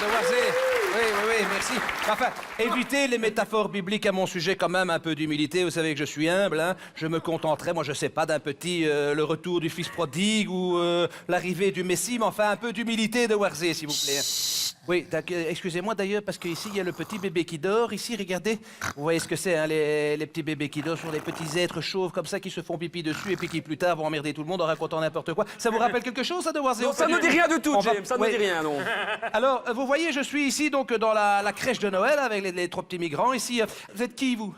de Warzé. Oui, merci. Enfin, évitez les métaphores bibliques à mon sujet quand même, un peu d'humilité. Vous savez que je suis humble, hein. Je me contenterai, moi je sais pas, d'un petit le retour du fils prodigue ou l'arrivée du Messie, mais enfin un peu d'humilité de Warzé, s'il vous plaît. Oui, excusez-moi d'ailleurs, parce qu'ici, il y a le petit bébé qui dort. Ici, regardez. Vous voyez ce que c'est, hein, les petits bébés qui dorment, sont des petits êtres chauves comme ça qui se font pipi dessus et puis qui plus tard vont emmerder tout le monde en racontant n'importe quoi. Ça vous rappelle quelque chose, ça, de Warzé? Non, ça ne dit rien du tout, James, ça ne dit rien, non. Alors, vous voyez, je suis ici, donc, dans la crèche de Noël avec les trois petits migrants ici. Vous êtes qui, vous?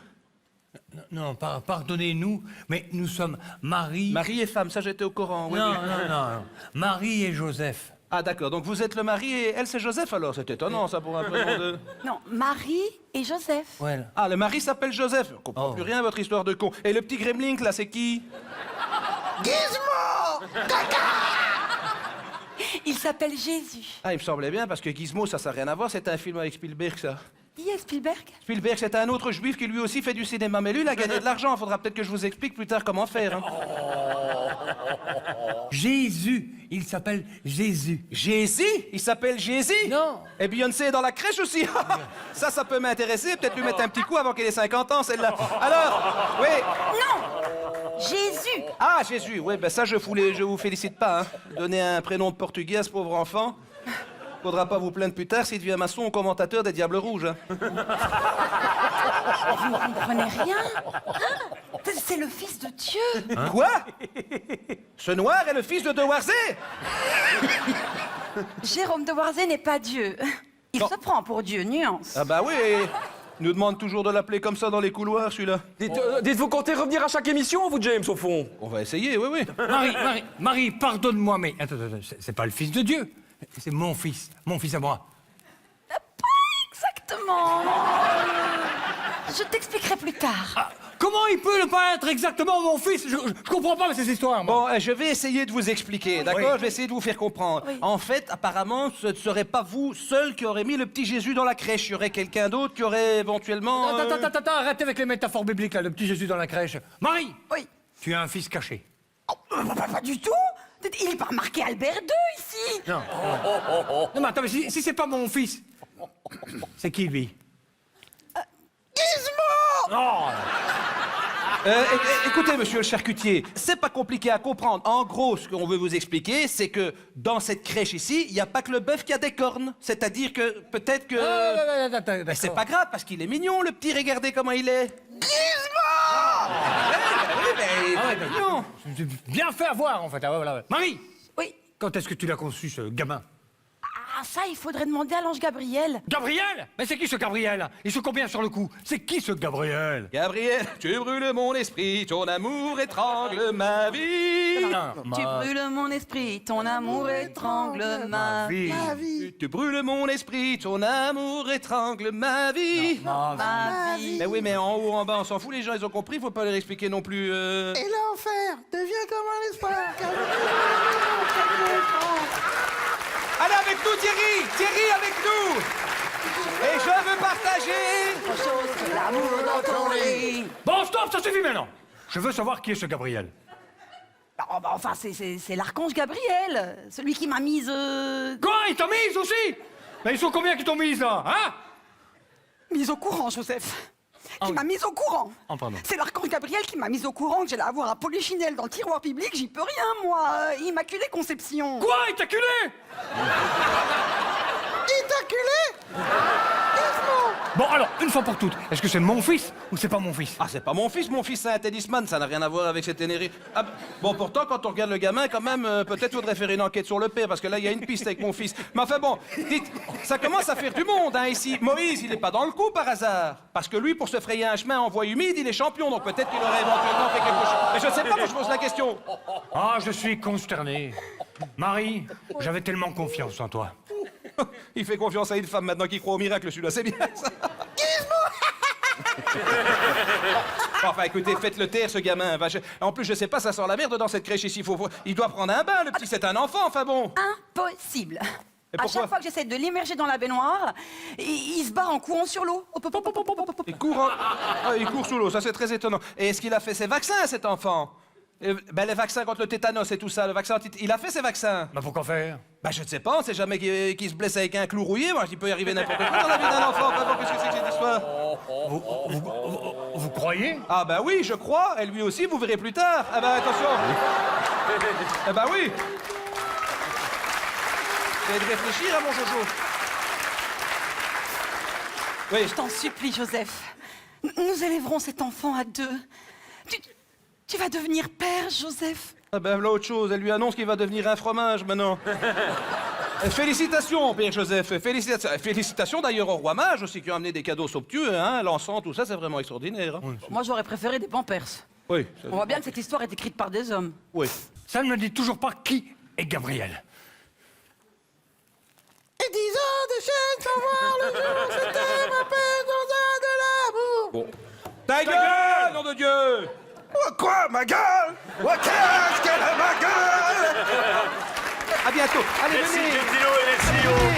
Non, pardonnez-nous, mais nous sommes Marie... Marie et femme, ça j'étais au courant. Oui, non, oui. non. Marie et Joseph. Ah, d'accord, donc vous êtes le mari et elle, c'est Joseph, alors? C'est étonnant, ça, pour un prénom de... Non, Marie et Joseph. Ouais. Ah, le mari s'appelle Joseph. On comprend plus rien, votre histoire de con. Et le petit gremlin, là, c'est qui? Gizmo! Il s'appelle Jésus. Ah, il me semblait bien, parce que Gizmo, ça n'a rien à voir, c'est un film avec Spielberg, ça. Qui est Spielberg? Spielberg, c'est un autre juif qui lui aussi fait du cinéma, mais lui, il a gagné de l'argent. Il faudra peut-être que je vous explique plus tard comment faire. Hein. Jésus, il s'appelle Jésus. Jésus? Il s'appelle Jésus? Non. Et Beyoncé est dans la crèche aussi. Ça peut m'intéresser. Peut-être lui mettre un petit coup avant qu'elle ait 50 ans, celle-là. Alors, oui. Non, Jésus. Ah, Jésus, oui, ben ça, je vous félicite pas. Hein. Donner un prénom de portugais à ce pauvre enfant. Faudra pas vous plaindre plus tard s'il devient maçon ou commentateur des Diables Rouges. Hein. Vous ne comprenez rien? Hein? C'est le fils de Dieu. Hein? Quoi? Ce noir est le fils de Warzé? Jérôme de Warzé n'est pas Dieu. Il se prend pour Dieu, nuance. Ah bah oui, il nous demande toujours de l'appeler comme ça dans les couloirs, celui-là. Dites-vous comptez revenir à chaque émission, vous, James, au fond? On va essayer, oui. Marie, pardonne-moi, mais... Attends, c'est pas le fils de Dieu. C'est mon fils à moi. Pas exactement. Je t'expliquerai plus tard. Ah, comment il peut ne pas être exactement mon fils? Je comprends pas ces histoires, moi. Bon, je vais essayer de vous expliquer, d'accord? Oui. Je vais essayer de vous faire comprendre. Oui. En fait, apparemment, ce ne serait pas vous seul qui aurait mis le petit Jésus dans la crèche. Il y aurait quelqu'un d'autre qui aurait éventuellement... Attends, arrêtez avec les métaphores bibliques, là, le petit Jésus dans la crèche. Marie, Oui. tu as un fils caché. Oh, pas du tout. Il n'est pas marqué Albert II ici. Non. Non, mais attends, mais si c'est pas mon fils, c'est qui, lui? Gizmo! Non. Écoutez, monsieur le charcutier, c'est pas compliqué à comprendre. En gros, ce qu'on veut vous expliquer, c'est que dans cette crèche ici, il n'y a pas que le bœuf qui a des cornes. C'est-à-dire que peut-être que... Mais c'est pas grave, parce qu'il est mignon, le petit, regardez comment il est. Mignon. J'ai bien fait avoir, en fait. Ah, voilà. Marie, Oui. quand est-ce que tu l'as conçu, ce gamin? Ah, ça, il faudrait demander à l'ange Gabriel. Gabriel? Mais c'est qui ce Gabriel? Il se combien sur le coup? C'est qui ce Gabriel? Gabriel, tu brûles mon esprit, ton amour étrangle ma vie. Tu brûles mon esprit, ton amour étrangle ma vie. Ma vie! Tu brûles mon esprit, ton amour étrangle ma vie. Ma vie. Mais oui, mais en haut, en bas, on s'en fout, les gens, ils ont compris, faut pas leur expliquer non plus. Et l'enfer devient comme un espoir. Allez avec nous, Thierry avec nous. Et je veux partager. L'amour dans ton lit. Bon, stop, ça suffit maintenant. Je veux savoir qui est ce Gabriel. Oh, bah, enfin, c'est l'archange Gabriel, celui qui m'a mise... Quoi? Il t'a mise aussi? Mais ils sont combien qui t'ont mise, là? Hein? Mise au courant, Joseph. Qui oui. m'a mise au courant. Oh, pardon. C'est l'archange Gabriel qui m'a mise au courant que j'allais avoir un polichinelle dans le tiroir public. J'y peux rien, moi. Immaculée Conception. Quoi? Il t'a culé? Il t'a culé? Gizmo! Bon, alors, une fois pour toutes, est-ce que c'est mon fils ou c'est pas mon fils? Ah, c'est pas mon fils c'est un tennisman, ça n'a rien à voir avec cette énergie. Ah, bon, pourtant, quand on regarde le gamin, quand même, peut-être faudrait faire une enquête sur le père, parce que là, il y a une piste avec mon fils. Mais enfin bon, dites, ça commence à faire du monde, hein, ici. Moïse, il est pas dans le coup par hasard. Parce que lui, pour se frayer un chemin en voie humide, il est champion, donc peut-être qu'il aurait éventuellement fait quelque chose. Mais je sais pas, moi, je pose la question. Ah, je suis consterné. Marie, j'avais tellement confiance en toi. Il fait confiance à une femme maintenant qui croit au miracle, celui-là, c'est bien, ça. Enfin, écoutez, faites-le taire, ce gamin. Enfin, en plus, je sais pas, ça sent la merde dans cette crèche ici. Il doit prendre un bain, le petit, c'est un enfant, enfin bon. Impossible. Et À pourquoi? chaque fois que j'essaie de l'immerger dans la baignoire, il se barre en courant sur l'eau. Hop, hop, hop. Il court, il court sous l'eau, ça c'est très étonnant. Et est-ce qu'il a fait ses vaccins, cet enfant? Ben, les vaccins contre le tétanos et tout ça, le vaccin il a fait ces vaccins. Bah pourquoi faire? Ben, je ne sais pas, on sait jamais qui se blesse avec un clou rouillé. Moi, il peut y arriver n'importe quoi dans la vie d'un enfant. Enfin, bon, qu'est-ce que c'est que cette histoire? Vous croyez? Ah, ben oui, je crois. Et lui aussi, vous verrez plus tard. Ah, ben, attention. Ah, ben oui. Essayez de réfléchir à mon Jojo. Oui. Je t'en supplie, Joseph. Nous élèverons cet enfant à deux. Tu vas devenir père, Joseph. Ah ben, voilà autre chose. Elle lui annonce qu'il va devenir un fromage, maintenant. Félicitations, Père Joseph. Félicitations. Félicitations d'ailleurs au roi mage aussi, qui ont amené des cadeaux somptueux, hein. L'encens, tout ça, c'est vraiment extraordinaire. Hein. Moi, j'aurais préféré des pampers. Oui. On voit bien que cette histoire est écrite par des hommes. Oui. Ça ne me dit toujours pas qui est Gabriel. Et 10 ans de chaîne sans voir le jour, c'était ma peine dans un de l'amour. Bon. Ta gueule, nom de Dieu! Quoi, ma gueule? Qu'est-ce qu'elle a, ma gueule? À bientôt. Allez, Merci, venez. Gentilo, et merci aux